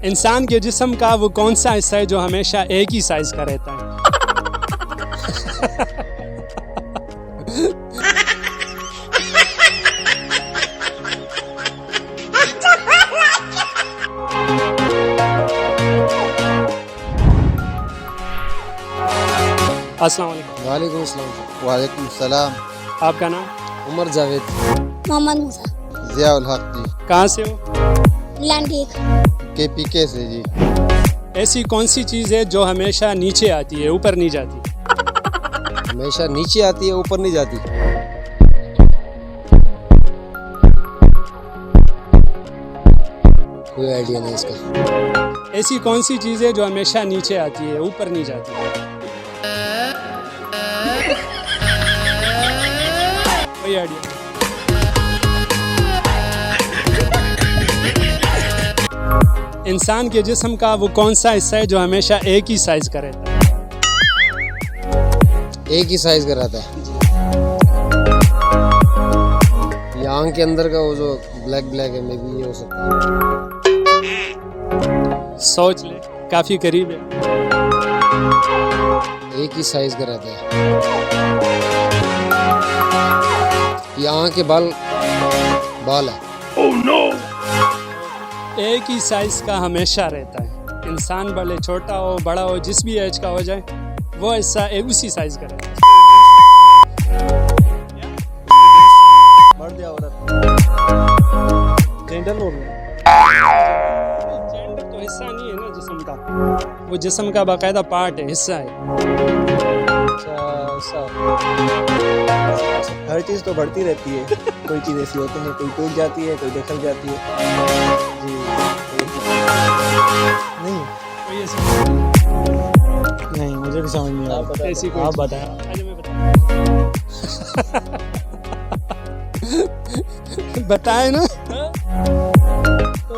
इंसान के जिस्म का वो कौन सा हिस्सा है जो हमेशा एक ही साइज का रहता है? अस्सलाम वालेकुम। वालेकुम अस्सलाम। वालेकुम सलाम। आपका नाम? उमर जावेद। मोहम्मद मूसा। जियाउल हक जी। कहाँ से हो? लांडीक। KPK से जी। ऐसी कौन सी चीज़ है जो हमेशा नीचे आती है ऊपर नहीं जाती? हमेशा नीचे आती है ऊपर नहीं जाती। कोई आइडिया नहीं इसका। ऐसी कौन सी चीज़ है जो हमेशा नीचे आती है ऊपर नहीं जाती? कोई आइडिया? इंसान के जिस्म का वो कौन सा हिस्सा है जो हमेशा एक ही साइज का रहता है? एक ही साइज का रहता है। ये आंख के अंदर का वो जो ब्लैक ब्लैक है, मे बी ये हो सकता है। सोच ले, काफी करीब है। एक ही साइज का रहता है। ये आंख के बाल है। एक ही साइज का हमेशा रहता है। इंसान भले छोटा हो बड़ा हो जिस भी एज का हो जाए वो हिस्सा उसी साइज का रहता है। मर्द या औरत? जेंडर बोल रहे हैं? जेंडर तो हिस्सा नहीं है ना जिस्म का, वो जिस्म का बाकायदा पार्ट है, हिस्सा है। अच्छा ऐसा। हर चीज़ तो बढ़ती रहती है, कोई चीज़ ऐसी होती नहीं, कोई टूट जाती है, कोई निकल जाती है जी। नहीं कोई ऐसी नहीं, मुझे भी समझ नहीं आ रहा। ऐसी कोई आप चीज़- बताएं। अच्छा मैं बताए ना। तो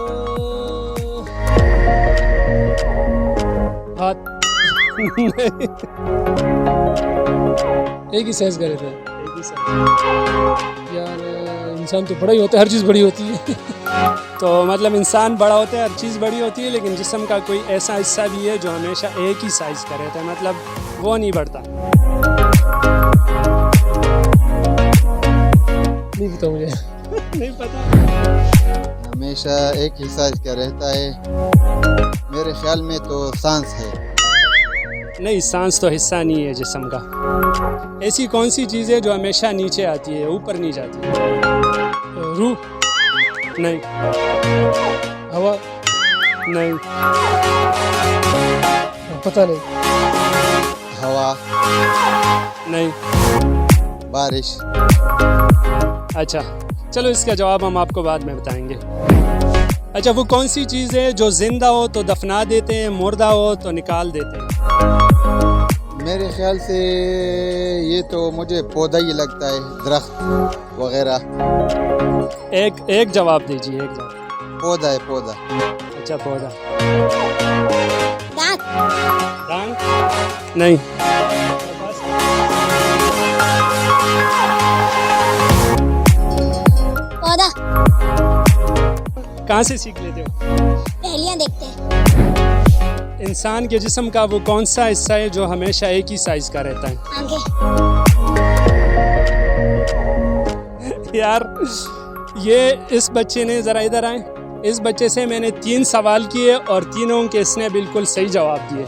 हाथ एक ही साइज का रहता है एक ही साइज। यार। इंसान तो बड़ा ही होता है, हर चीज़ बड़ी होती है। तो मतलब इंसान बड़ा होता है, हर चीज़ बड़ी होती है, लेकिन जिस्म का कोई ऐसा हिस्सा भी है जो हमेशा एक ही साइज का रहता है, मतलब वो नहीं बढ़ता। नहीं पता मुझे। नहीं पता। हमेशा एक ही साइज का रहता है। मेरे ख्याल में तो सांस है। नहीं, सांस तो हिस्सा नहीं है जिस्म का। ऐसी कौन सी चीज़ है जो हमेशा नीचे आती है ऊपर नहीं जाती? रूह। नहीं। हवा। नहीं। पता नहीं। हवा। नहीं। बारिश। अच्छा चलो, इसका जवाब हम आपको बाद में बताएंगे। अच्छा, वो कौन सी चीज़ है जो जिंदा हो तो दफना देते हैं, मुर्दा हो तो निकाल देते हैं? मेरे ख्याल से ये तो मुझे पौधा ही लगता है, दरख्त वगैरह। एक जवाब दीजिए, एक जवाब। पौधा है, पौधा। अच्छा, पौधा। दांत। दांत? नहीं। पौधा। कहाँ से सीख लेते हो? पहेलियां देखते हैं। इंसान के जिस्म का वो कौन सा हिस्सा है जो हमेशा एक ही साइज का रहता है? आंखें। यार ये इस बच्चे ने, ज़रा इधर आए, इस बच्चे से मैंने 3 सवाल किए और तीनों के इसने बिल्कुल सही जवाब दिए।